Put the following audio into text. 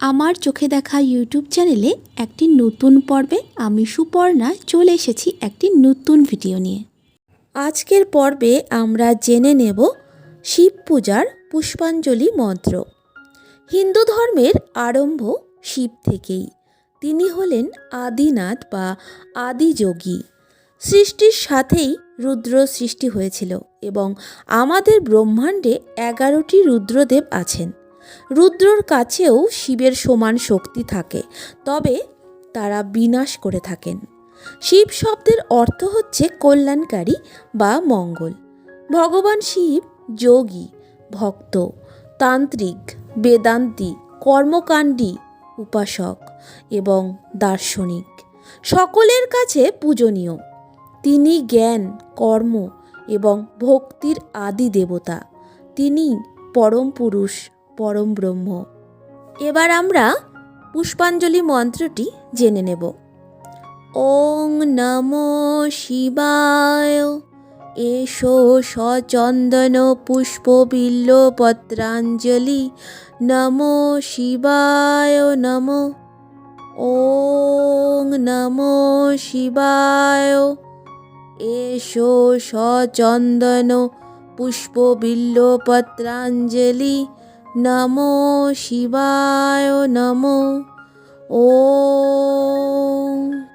আমার চোখে দেখা ইউটিউব চ্যানেলে একটি নতুন পর্বে আমি সুপর্ণা চলে এসেছি একটি নতুন ভিডিও নিয়ে। আজকের পর্বে আমরা জেনে নেব শিব পূজার পুষ্পাঞ্জলি মন্ত্র। হিন্দু ধর্মের আরম্ভ শিব থেকেই। তিনি হলেন আদিনাথ বা আদিযোগী। সৃষ্টির সাথেই রুদ্র সৃষ্টি হয়েছিল এবং আমাদের ব্রহ্মাণ্ডে 11টি রুদ্রদেব আছেন। রুদ্রর কাছেও শিবের সমান শক্তি থাকে, তবে তারা বিনাশ করে থাকেন। শিব শব্দের অর্থ হচ্ছে কল্যাণকারী বা মঙ্গল। ভগবান শিব যোগী, ভক্ত, তান্ত্রিক, বেদান্তি, কর্মকাণ্ডী, উপাসক এবং দার্শনিক সকলের কাছে পূজনীয়। তিনি জ্ঞান, কর্ম এবং ভক্তির আদি দেবতা। তিনি পরম পুরুষ, পরম ব্রহ্ম। এবার আমরা পুষ্পাঞ্জলি মন্ত্রটি জেনে নেব। ওং নমো শিবায়। এষো সচন্দন পুষ্প বিল্ল পত্রাঞ্জলি। নমো শিবায় নমো। ওং নমো শিবায়। এষো সচন্দন পুষ্প বিল্ল পত্রাঞ্জলি। নমো শিবায় নমো। ওম।